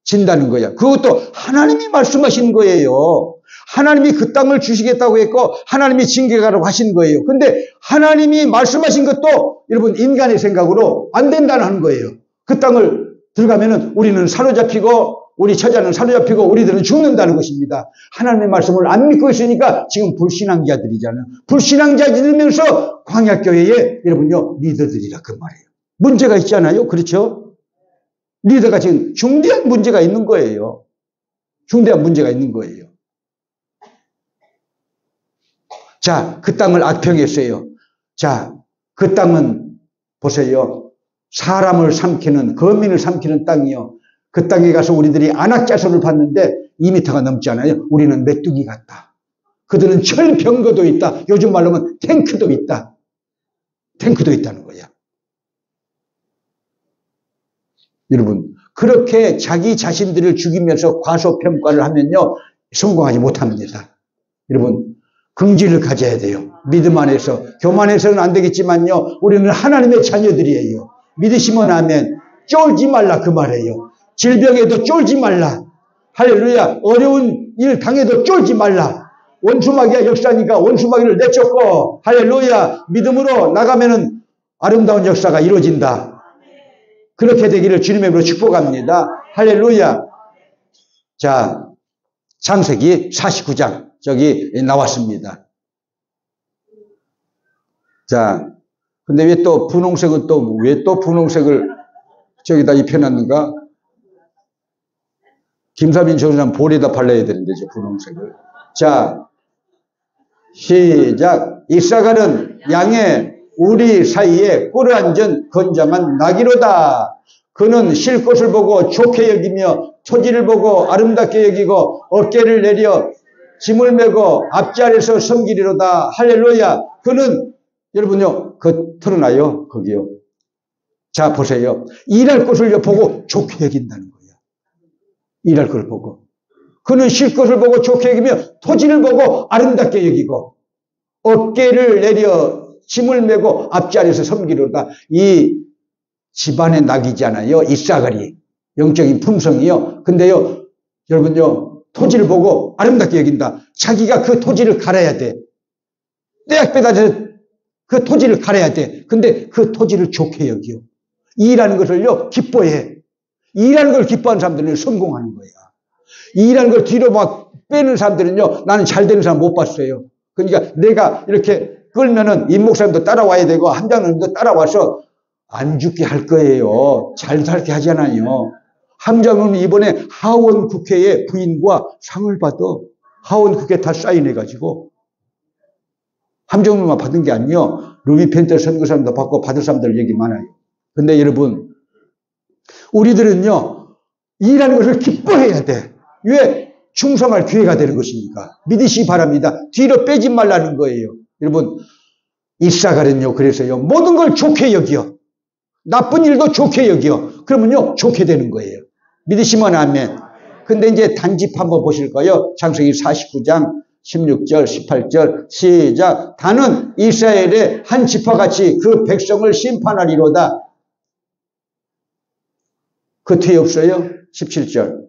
진다는 거야. 그것도 하나님이 말씀하신 거예요. 하나님이 그 땅을 주시겠다고 했고 하나님이 징계가라고 하신 거예요. 근데 하나님이 말씀하신 것도 여러분 인간의 생각으로 안 된다는 거예요. 그 땅을 들어가면은 우리는 사로잡히고 우리 처자는 사로잡히고 우리들은 죽는다는 것입니다. 하나님의 말씀을 안 믿고 있으니까 지금 불신앙자들이잖아요. 불신앙자들이면서 광야교회에 여러분요 리더들이라 그 말이에요. 문제가 있잖아요. 그렇죠? 리더가 지금 중대한 문제가 있는 거예요. 중대한 문제가 있는 거예요. 자, 그 땅을 악평했어요. 자, 그 땅은 보세요. 사람을 삼키는 거민을 삼키는 땅이요. 그 땅에 가서 우리들이 안악자손을 봤는데 2m가 넘잖아요. 우리는 메뚜기 같다. 그들은 철병거도 있다. 요즘 말로 하면 탱크도 있다. 탱크도 있다는 거야. 여러분 그렇게 자기 자신들을 죽이면서 과소평가를 하면요 성공하지 못합니다. 여러분 긍지를 가져야 돼요. 믿음 안에서 교만해서는 안 되겠지만요 우리는 하나님의 자녀들이에요. 믿으시면 아멘. 쫄지 말라 그 말이에요. 질병에도 쫄지 말라. 할렐루야. 어려운 일 당해도 쫄지 말라. 원수마귀가 역사니까 원수마귀를 내쫓고 할렐루야. 믿음으로 나가면은 아름다운 역사가 이루어진다. 그렇게 되기를 주님의 이름으로 축복합니다. 할렐루야. 자, 창세기 49장 저기 나왔습니다. 자, 근데 왜 또 분홍색은 또 왜 또 분홍색을 저기다 입혀놨는가? 김사빈 전사는 볼에다 발라야 되는데 저 분홍색을. 자, 시작. 이사갈은 양의 우리 사이에 꿇어앉은 건장한 나귀로다. 그는 쉴 곳을 보고 좋게 여기며 토지를 보고 아름답게 여기고 어깨를 내려 짐을 메고 앞자리에서 섬기리로다. 할렐루야. 그는 여러분요 그 털어놔요 거기요. 자 보세요. 일할 곳을 보고 좋게 여긴다는 거예요. 일할 것을 보고 그는 쉴 것을 보고 좋게 여기며 토지를 보고 아름답게 여기고 어깨를 내려 짐을 메고 앞자리에서 섬기로다. 이 집안의 낙이잖아요. 이사갈이 영적인 품성이요. 근데요 여러분요 토지를 보고 아름답게 여긴다. 자기가 그 토지를 갈아야 돼. 떼약빼다 그 토지를 갈아야 돼. 근데 그 토지를 좋게 여기요. 일하는 것을요 기뻐해. 일하는 걸 기뻐하는 사람들은 성공하는 거야. 일하는 걸 뒤로 막 빼는 사람들은요 나는 잘 되는 사람 못 봤어요. 그러니까 내가 이렇게 끌면은 임 목사님도 따라와야 되고 함장님도 따라와서 안 죽게 할 거예요. 잘 살게 하잖아요. 함장님은 이번에 하원 국회의 부인과 상을 받아. 하원 국회 다 사인해가지고 함정님만 받은 게 아니요. 루비 펜터 선교사님도 받고 받을 사람들 얘기 많아요. 근데 여러분 우리들은요 일하는 것을 기뻐해야 돼. 왜? 충성할 기회가 되는 것이니까. 믿으시기 바랍니다. 뒤로 빼지 말라는 거예요. 여러분 이사갈은요 그래서요 모든 걸 좋게 여기요. 나쁜 일도 좋게 여기요. 그러면요 좋게 되는 거예요. 믿으시면 아멘. 근데 이제 단집 한번 보실 거예요. 창세기 49장 16절 18절 시작. 다는 이스라엘의 한 지파같이 그 백성을 심판하리로다. 그 뒤에 없어요? 17절.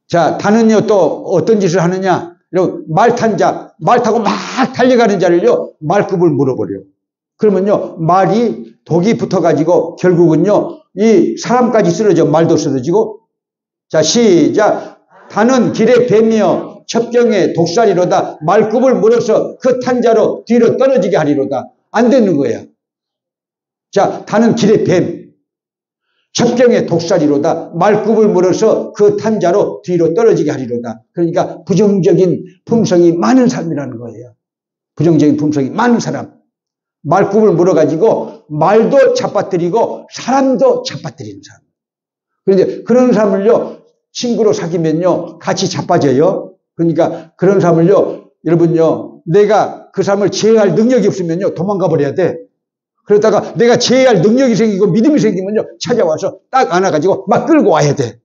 자, 다는요 또 어떤 짓을 하느냐? 이런 말 탄 자, 말 타고 막 달려가는 자를요, 말급을 물어버려요. 그러면요, 말이 독이 붙어가지고 결국은요, 이 사람까지 쓰러져, 말도 쓰러지고. 자, 시작. 타는 길에 뱀이여 첩경에 독살이로다. 말급을 물어서 그 탄 자로 뒤로 떨어지게 하리로다. 안 되는 거야. 자, 타는 길에 뱀. 첩경의 독살이로다. 말급을 물어서 그 탄 자로 뒤로 떨어지게 하리로다. 그러니까 부정적인 품성이 많은 사람이라는 거예요. 부정적인 품성이 많은 사람. 말급을 물어가지고 말도 잡아뜨리고 사람도 잡아뜨리는 사람. 그런데 그런 사람을요, 친구로 사귀면요, 같이 자빠져요. 그러니까 그런 사람을요, 여러분요, 내가 그 사람을 제어할 능력이 없으면요, 도망가 버려야 돼. 그러다가 내가 제어할 능력이 생기고 믿음이 생기면요, 찾아와서 딱 안아가지고 막 끌고 와야 돼.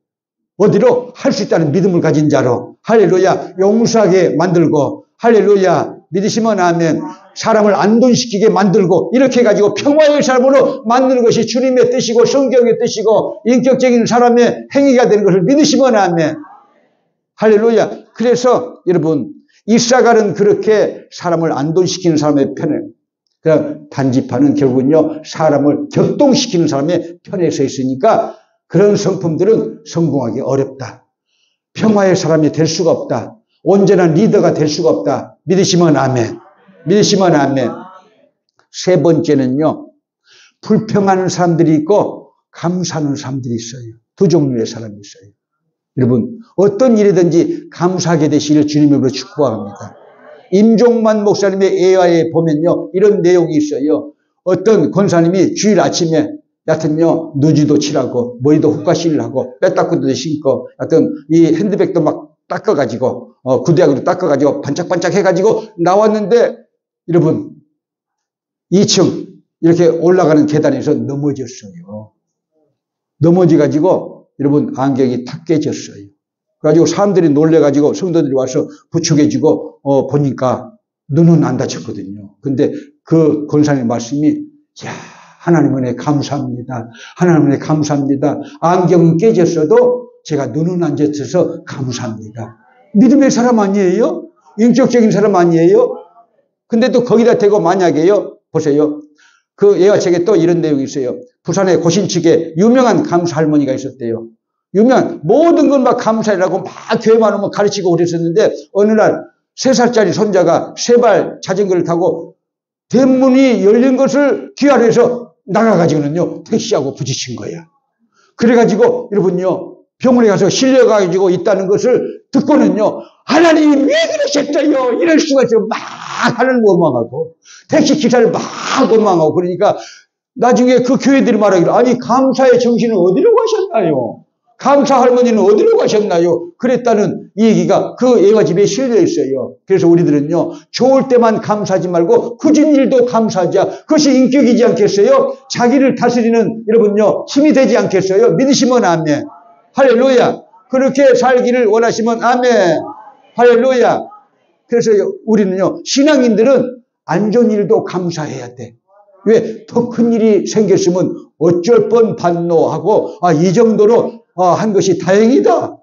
어디로? 할 수 있다는 믿음을 가진 자로. 할렐루야. 용서하게 만들고, 할렐루야. 믿으시면 아멘. 사람을 안돈시키게 만들고, 이렇게 해가지고 평화의 사람으로 만드는 것이 주님의 뜻이고 성경의 뜻이고 인격적인 사람의 행위가 되는 것을 믿으시면 아멘. 할렐루야. 그래서 여러분, 이사갈은 그렇게 사람을 안돈시키는 사람의 편에, 그냥 단지파는 결국은요, 사람을 격동시키는 사람의 편에 서 있으니까 그런 성품들은 성공하기 어렵다. 평화의 사람이 될 수가 없다. 온전한 리더가 될 수가 없다. 믿으시면 아멘. 믿으시면 아멘. 세 번째는요, 불평하는 사람들이 있고 감사하는 사람들이 있어요. 두 종류의 사람이 있어요. 여러분, 어떤 일이든지 감사하게 되시기를 주님으로 축복합니다. 임종만 목사님의 예화에 보면요, 이런 내용이 있어요. 어떤 권사님이 주일 아침에 여하튼요, 누지도 칠하고 머리도 훅가시를 하고 빼딱구도 신고 하여튼 이 핸드백도 막 닦아가지고 구두약으로 닦아가지고 반짝반짝 해가지고 나왔는데, 여러분 2층 이렇게 올라가는 계단에서 넘어졌어요. 넘어져가지고 여러분 안경이 탁 깨졌어요. 그래가지고 사람들이 놀래가지고 성도들이 와서 부축해주고 보니까 눈은 안 다쳤거든요. 근데 그 권사님 말씀이, 야, 하나님 은혜 감사합니다. 하나님 은혜 감사합니다. 안경은 깨졌어도 제가 눈은 안 다쳐서 감사합니다. 믿음의 사람 아니에요? 인격적인 사람 아니에요? 근데 또 거기다 대고 만약에요, 보세요. 그 예화책에 또 이런 내용이 있어요. 부산의 고신측에 유명한 감사 할머니가 있었대요. 유명한 모든 건 막 감사해라고 막 교회만 오면 가르치고 그랬었는데, 어느 날 3살짜리 손자가 세발 자전거를 타고 대문이 열린 것을 기다려서 나가가지고는요, 택시하고 부딪힌 거야. 그래가지고 여러분요, 병원에 가서 실려가지고 있다는 것을 듣고는요, 하나님이 왜 그러셨어요? 이럴 수가 있어요. 막 하나님 원망하고 택시 기사를 막 원망하고. 그러니까 나중에 그 교회들이 말하기를, 아니 감사의 정신은 어디로 가셨나요? 감사 할머니는 어디로 가셨나요? 그랬다는 이 얘기가 그 예화집에 실려 있어요. 그래서 우리들은요, 좋을 때만 감사하지 말고 굳은 일도 감사하자. 그것이 인격이지 않겠어요? 자기를 다스리는 여러분요, 힘이 되지 않겠어요? 믿으시면 아멘. 할렐루야. 그렇게 살기를 원하시면 아멘. 할렐루야. 그래서 우리는요, 신앙인들은 안 좋은 일도 감사해야 돼. 왜? 더 큰 일이 생겼으면 어쩔 뻔 반노하고, 이 정도로 한 것이 다행이다.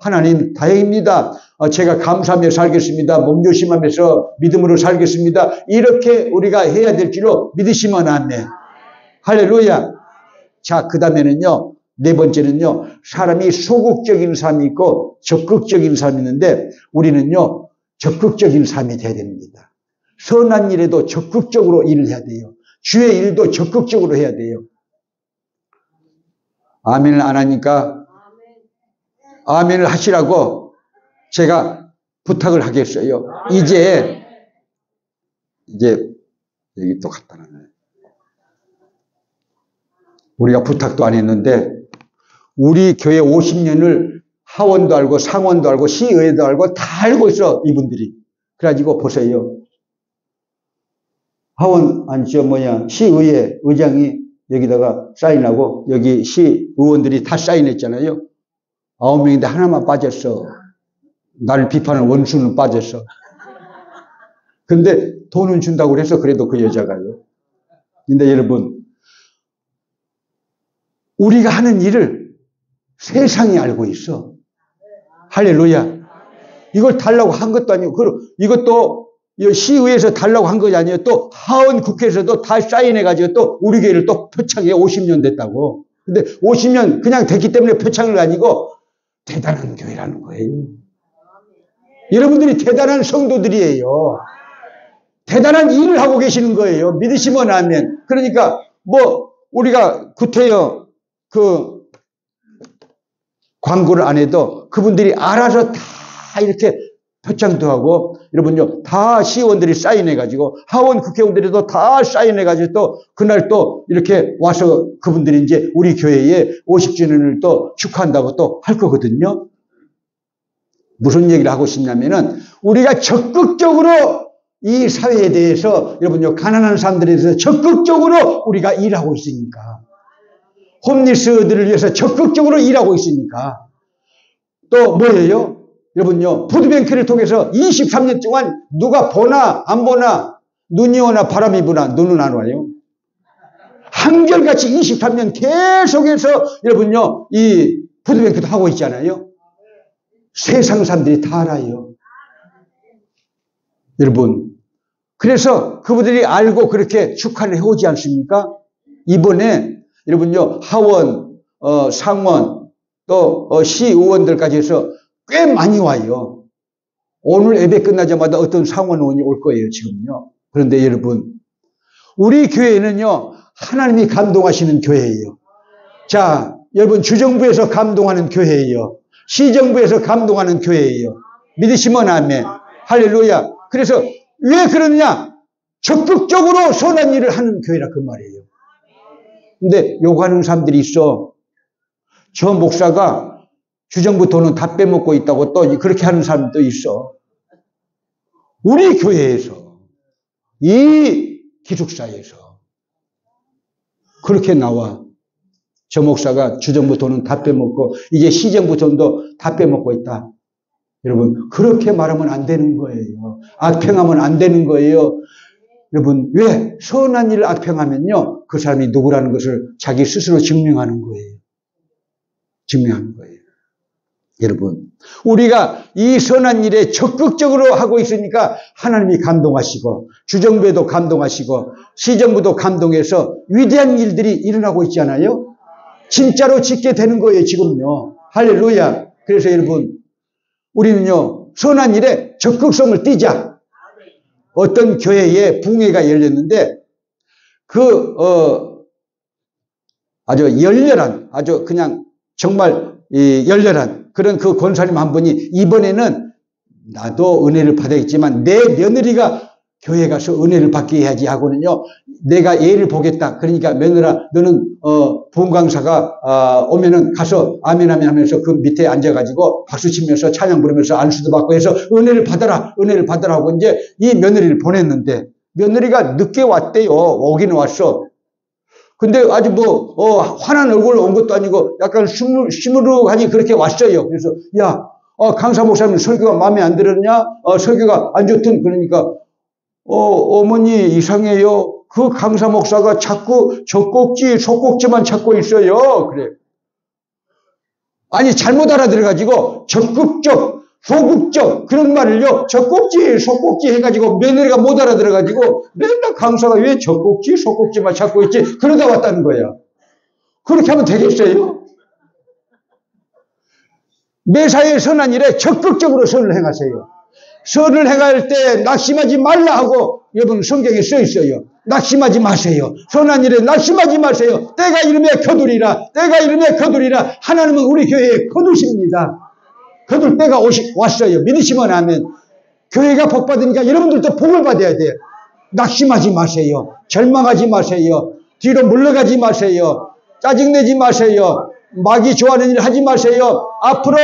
하나님 다행입니다. 제가 감사하며 살겠습니다. 몸조심하면서 믿음으로 살겠습니다. 이렇게 우리가 해야 될 줄로 믿으시면 아멘. 할렐루야. 자, 그 다음에는요, 네 번째는요, 사람이 소극적인 사람이 있고 적극적인 사람이 있는데, 우리는요, 적극적인 사람이 돼야 됩니다. 선한 일에도 적극적으로 일을 해야 돼요. 주의 일도 적극적으로 해야 돼요. 아멘을 안 하니까 아멘을 하시라고 제가 부탁을 하겠어요. 이제 여기 또 갖다 놨네. 우리가 부탁도 안 했는데 우리 교회 50년을 하원도 알고 상원도 알고 시의회도 알고 다 알고 있어, 이분들이. 그래가지고 보세요. 하원 시의회 의장이 여기다가 사인하고 여기 시의원들이 다 사인했잖아요. 9명인데 하나만 빠졌어. 나를 비판하는 원수는 빠졌어. 근데 돈은 준다고 그래서 그래도 그 여자가요. 근데 여러분, 우리가 하는 일을 세상이 알고 있어. 할렐루야. 이걸 달라고 한 것도 아니고, 이것도 시의회에서 달라고 한 것이 아니에요. 또 하원 국회에서도 다 사인해가지고 또 우리 교회를 또 표창해 50년 됐다고. 근데 50년 그냥 됐기 때문에 표창을 아니고 대단한 교회라는 거예요. 여러분들이 대단한 성도들이에요. 대단한 일을 하고 계시는 거예요. 믿으시면 아멘. 그러니까 뭐 우리가 구태여 그 광고를 안 해도 그분들이 알아서 다 이렇게 표창도 하고, 여러분요, 다 시의원들이 사인해가지고, 하원 국회의원들도 다 사인해가지고, 또, 그날 또, 이렇게 와서 그분들이 이제 우리 교회에 50주년을 또 축하한다고 또 할 거거든요. 무슨 얘기를 하고 싶냐면은, 우리가 적극적으로 이 사회에 대해서, 여러분요, 가난한 사람들에 대해서 적극적으로 우리가 일하고 있으니까. 홈리스들을 위해서 적극적으로 일하고 있으니까. 또 뭐예요? 여러분요, 푸드뱅크를 통해서 23년 동안 누가 보나 안 보나, 눈이 오나 바람이 부나 눈은 안 와요. 한결같이 23년 계속해서 여러분요, 이 푸드뱅크도 하고 있잖아요. 세상 사람들이 다 알아요. 여러분, 그래서 그분들이 알고 그렇게 축하를 해오지 않습니까? 이번에 여러분요, 하원, 상원, 또 시의원들까지 해서 꽤 많이 와요. 오늘 예배 끝나자마자 어떤 상원 의원이 올 거예요, 지금요. 그런데 여러분, 우리 교회는요, 하나님이 감동하시는 교회예요. 자, 여러분, 주정부에서 감동하는 교회예요. 시정부에서 감동하는 교회예요. 믿으시면 아멘. 할렐루야. 그래서 왜 그러느냐? 적극적으로 선한 일을 하는 교회라 그 말이에요. 근데 욕하는 사람들이 있어. 저 목사가 주정부 돈은 다 빼먹고 있다고 또 그렇게 하는 사람도 있어. 우리 교회에서, 이 기숙사에서 그렇게 나와. 저 목사가 주정부 돈은 다 빼먹고 이제 시정부 돈도 다 빼먹고 있다. 여러분, 그렇게 말하면 안 되는 거예요. 악평하면 안 되는 거예요. 여러분, 왜? 선한 일을 악평하면요, 그 사람이 누구라는 것을 자기 스스로 증명하는 거예요. 증명하는 거예요. 여러분, 우리가 이 선한 일에 적극적으로 하고 있으니까 하나님이 감동하시고, 주정부에도 감동하시고, 시정부도 감동해서 위대한 일들이 일어나고 있잖아요. 진짜로 짓게 되는 거예요, 지금요. 할렐루야. 그래서 여러분, 우리는요, 선한 일에 적극성을 띠자. 어떤 교회에 붕회가 열렸는데, 아주 열렬한, 아주 그냥 정말 열렬한 그런 그 권사님 한 분이 이번에는 나도 은혜를 받아야겠지만 내 며느리가 교회 가서 은혜를 받게 해야지 하고는요, 내가 예를 보겠다. 그러니까 며느라, 너는 부흥강사가 오면은 가서 아멘 아멘 하면서 그 밑에 앉아가지고 박수 치면서 찬양 부르면서 안수도 받고 해서 은혜를 받아라 하고 이제 이 며느리를 보냈는데, 며느리가 늦게 왔대요. 오기는 왔어. 근데 아주 화난 얼굴로 온 것도 아니고 약간 시무룩하니 그렇게 왔어요. 그래서, 야, 강사 목사님 설교가 마음에 안 들었냐? 설교가 안 좋든. 그러니까, 어머니 이상해요. 그 강사 목사가 자꾸 젖꼭지, 속꼭지만 찾고 있어요. 그래. 아니, 잘못 알아들어가지고 적극적, 소극적 그런 말을요, 젖꼭지, 속꼭지 해가지고 며느리가 못 알아들어가지고 맨날 강사가 왜 젖꼭지, 속꼭지만 찾고 있지? 그러다 왔다는 거야. 그렇게 하면 되겠어요? 매사에 선한 일에 적극적으로 선을 행하세요. 선을 행할 때 낙심하지 말라 하고 여러분 성경에 써 있어요. 낙심하지 마세요. 선한 일에 낙심하지 마세요. 때가 이름에 거두리라. 때가 이름에 거두리라. 하나님은 우리 교회에 거두십니다. 거둘 때가 왔어요. 믿으시면 아멘. 교회가 복 받으니까 여러분들도 복을 받아야 돼요. 낙심하지 마세요. 절망하지 마세요. 뒤로 물러가지 마세요. 짜증내지 마세요. 마귀 좋아하는 일 하지 마세요. 앞으로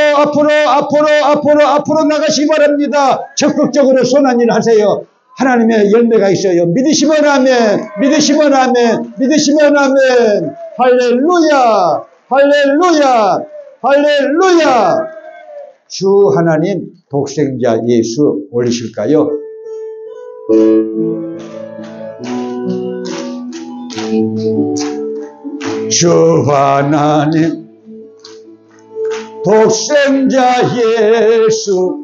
나가시기 바랍니다. 적극적으로 선한 일 하세요. 하나님의 열매가 있어요. 믿으시면 아멘. 믿으시면 아멘. 믿으시면 아멘. 할렐루야. 할렐루야. 할렐루야. 주 하나님 독생자 예수 올리실까요? 주 하나님 독생자 예수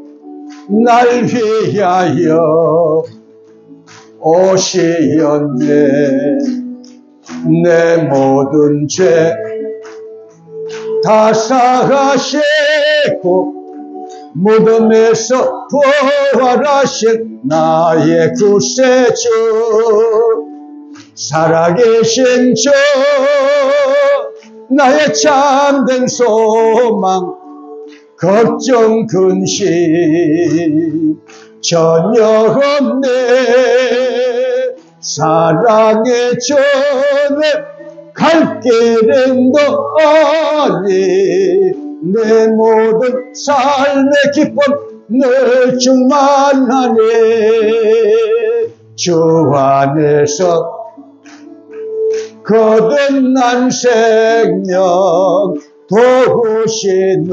날 위하여 오시었네. 내 모든 죄 다 사하시고 무덤에서 부활하신 나의 구세주, 살아계신 주, 나의 참된 소망, 걱정 근심 전혀 없네. 사랑의 전에 갈 길은 없니. 내 모든 삶의 기쁨 늘 충만하네. 주 안에서 거듭난 생명 도우시는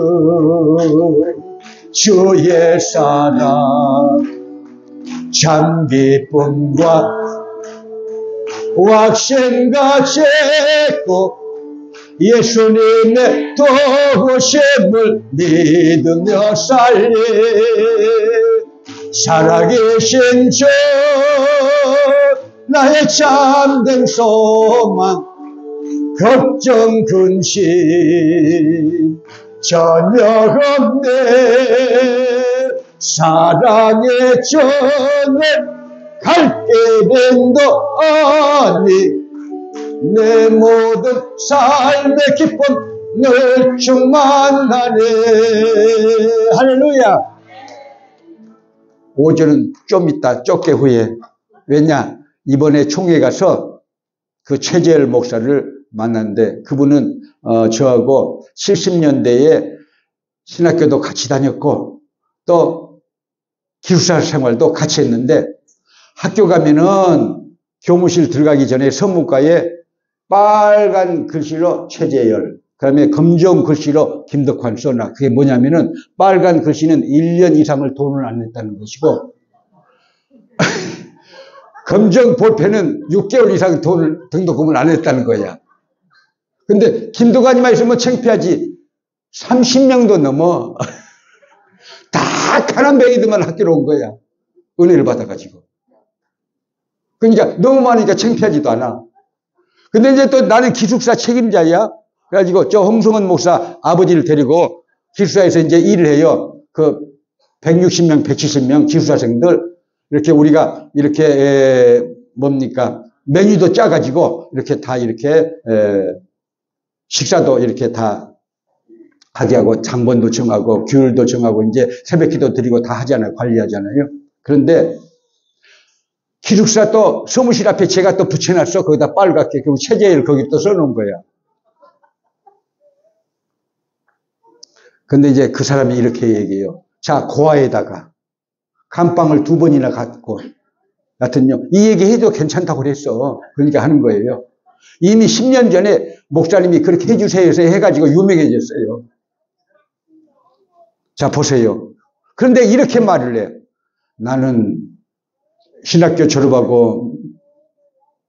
주의 사랑, 참 기쁨과 왁신같이 고 예수님의 도우심을 믿으며 살리. 살아계신 주, 나의 참된 소망, 걱정 근심 전혀 없네. 사랑의 전에 갈 길은 없니. 내 모든 삶의 기쁨 늘 충만하네. 할렐루야. 5절은 좀 있다, 쫓게 후에. 왜냐? 이번에 총회 가서 그 최재열 목사를 만났는데, 그분은 저하고 70년대에 신학교도 같이 다녔고 또 기숙사 생활도 같이 했는데, 학교 가면은 교무실 들어가기 전에 선문가에 빨간 글씨로 최재열, 그 다음에 검정 글씨로 김덕환 써놔. 그게 뭐냐면은 빨간 글씨는 1년 이상을 돈을 안 냈다는 것이고 검정 볼펜은 6개월 이상 돈을, 등록금을 안 냈다는 거야. 근데 김덕환이만 있으면 창피하지. 30명도 넘어. 다 가난뱅이들만 학교로 온 거야. 은혜를 받아가지고. 그러니까 너무 많으니까 창피하지도 않아. 근데 이제 또 나는 기숙사 책임자야. 그래가지고 저 홍성은 목사 아버지를 데리고 기숙사에서 이제 일을 해요. 그 160명, 170명 기숙사생들 이렇게 우리가 이렇게 뭡니까 메뉴도 짜가지고 이렇게 다 이렇게 식사도 이렇게 다 하게 하고 장본도 정하고 규율도 정하고 이제 새벽기도 드리고 다 하잖아요. 관리하잖아요. 그런데 기숙사 또 사무실 앞에 제가 또 붙여놨어. 거기다 빨갛게. 그리고 최재일 거기 또 써놓은 거야. 근데 이제 그 사람이 이렇게 얘기해요. 자, 고아에다가 감방을 2번이나 갖고, 하여튼요, 이 얘기 해도 괜찮다고 그랬어. 그러니까 하는 거예요. 이미 10년 전에 목사님이 그렇게 해주세요 해서 해가지고 유명해졌어요. 자, 보세요. 그런데 이렇게 말을 해. 나는 신학교 졸업하고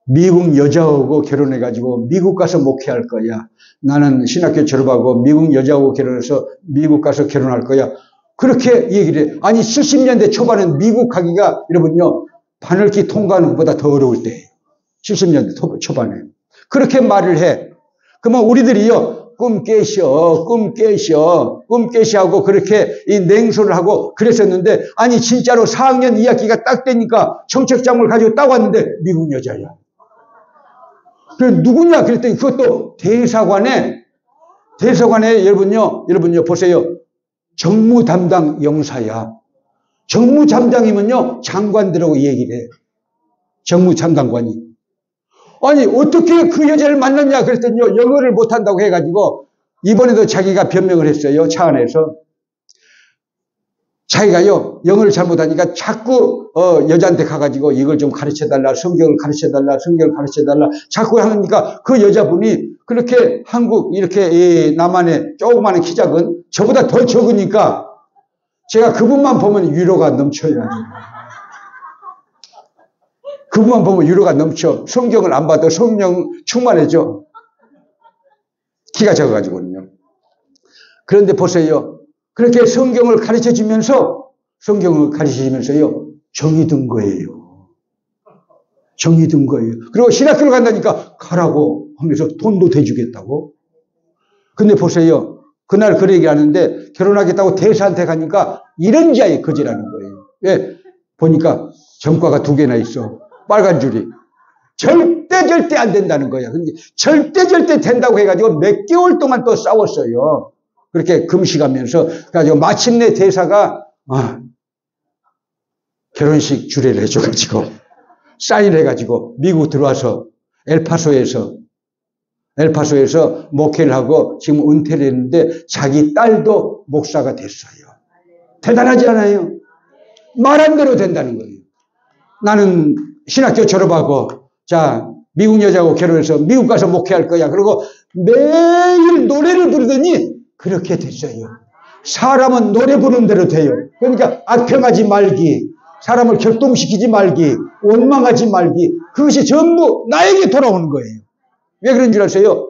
미국 여자하고 결혼해가지고 미국 가서 목회할 거야. 나는 신학교 졸업하고 미국 여자하고 결혼해서 미국 가서 결혼할 거야. 그렇게 얘기를 해. 아니 70년대 초반엔 미국 가기가 여러분요 바늘길 통과하는 것보다 더 어려울 때예요. 70년대 초반에. 그렇게 말을 해. 그러면 우리들이요 꿈 깨셔 하고 그렇게 이 냉소를 하고 그랬었는데, 아니 진짜로 4학년 2학기가 딱 되니까 청첩장을 가지고 딱 왔는데 미국 여자야. 그래 누구냐 그랬더니 그것도 대사관에 여러분요 보세요. 정무 담당 영사야. 정무 담당이면요 장관들하고 얘기를 해. 정무 담당관이. 아니 어떻게 그 여자를 만났냐 그랬더니요 영어를 못한다고 해가지고 이번에도 자기가 변명을 했어요. 차 안에서. 자기가요 영어를 잘 못하니까 자꾸 여자한테 가가지고 이걸 좀 가르쳐달라, 성경을 가르쳐달라 자꾸 하니까 그 여자분이 그렇게 한국 이렇게 남한의 조그마한 키 작은 저보다 더 적으니까 제가 그분만 보면 위로가 넘쳐요. 그분만 보면 위로가 넘쳐. 성경을 안 봐도 성령 충만해져. 키가 작아가지고는요. 그런데 보세요. 그렇게 성경을 가르쳐 주면서 성경을 가르치시면서요, 정이 든 거예요. 정이 든 거예요. 그리고 신학교를 간다니까 가라고 하면서 돈도 대주겠다고. 근데 보세요. 그날 그 얘기 하는데 결혼하겠다고 대사한테 가니까 이런 자에 거지라는 거예요. 왜? 보니까 전과가 2개나 있어. 빨간 줄이. 절대 안 된다는 거야. 근데 절대 된다고 해가지고 몇 개월 동안 또 싸웠어요. 그렇게 금식하면서. 그래가지고 마침내 대사가 결혼식 주례를 해줘가지고 사인을 해가지고 미국 들어와서 엘파소에서 목회를 하고 지금 은퇴를 했는데 자기 딸도 목사가 됐어요. 대단하지 않아요? 말한 대로 된다는 거예요. 나는 신학교 졸업하고 자 미국 여자하고 결혼해서 미국 가서 목회할 거야. 그리고 매일 노래를 부르더니 그렇게 됐어요. 사람은 노래 부르는 대로 돼요. 그러니까 악평하지 말기, 사람을 격동시키지 말기, 원망하지 말기, 그것이 전부 나에게 돌아오는 거예요. 왜 그런 줄 아세요?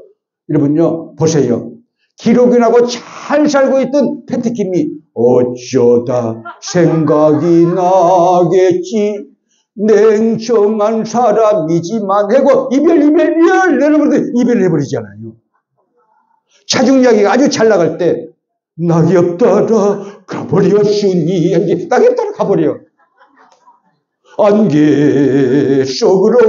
여러분요, 보세요. 기록인하고 잘 살고 있던 패트킴이 어쩌다 생각이 나겠지. 냉정한 사람이지만 하고 이별 여러분들 이별을 해버리잖아요. 차중야기가 아주 잘 나갈 때 낙엽 따라 가버렸으니 낙엽 따라 가버려. 안개 속으로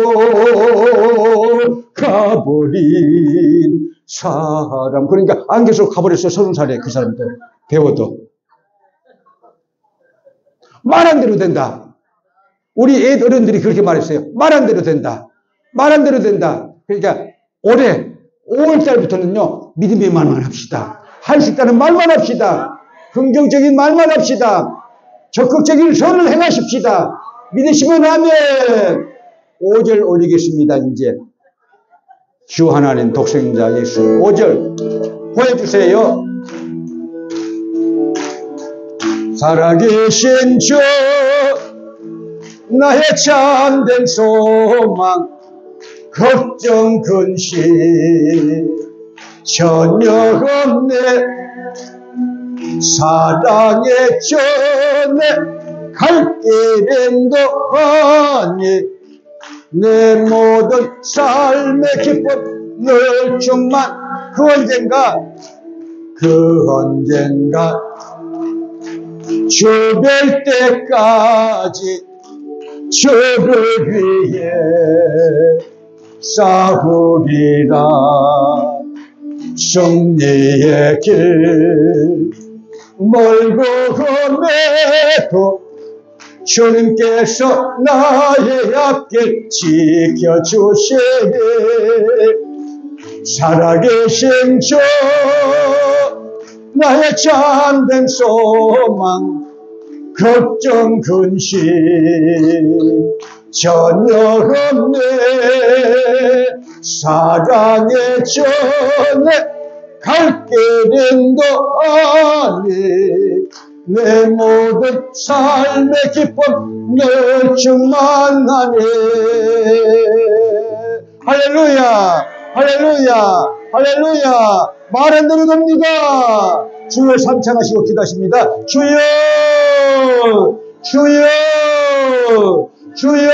가버린 사람. 그러니까 안개 속으로 가버렸어. 30살에 그 사람들 배워도. 말한 대로 된다. 우리 애 어른들이 그렇게 말했어요. 말한 대로 된다. 말한 대로 된다. 그러니까 올해 5월달부터는요. 믿음의 말만 합시다. 할 수 있다는 말만 합시다. 긍정적인 말만 합시다. 적극적인 선을 행하십시다. 믿으시면 아멘. 5절 올리겠습니다. 이제 주 하나님 독생자 예수 5절 보여주세요. 살아계신 주 나의 참된 소망 걱정 근심 전혀 없네. 사랑의 전에 갈 길도 아니 내 모든 삶의 기쁨 늘 충만 그 언젠가 주별 때까지 주를 위해 싸우리라. 승리의 길 멀고 험해도 주님께서 나의 앞길 지켜주시니 살아계신 주 나의 참된 소망 걱정 근심 전혀 없네. 사랑의 전에 갈 길은 도 아니 내 모든 삶의 기쁨 늘 충만하네. 할렐루야 할렐루야 할렐루야. 말한 대로 됩니다. 주여 삼창하시고 기도하십니다. 주여 주여 주여.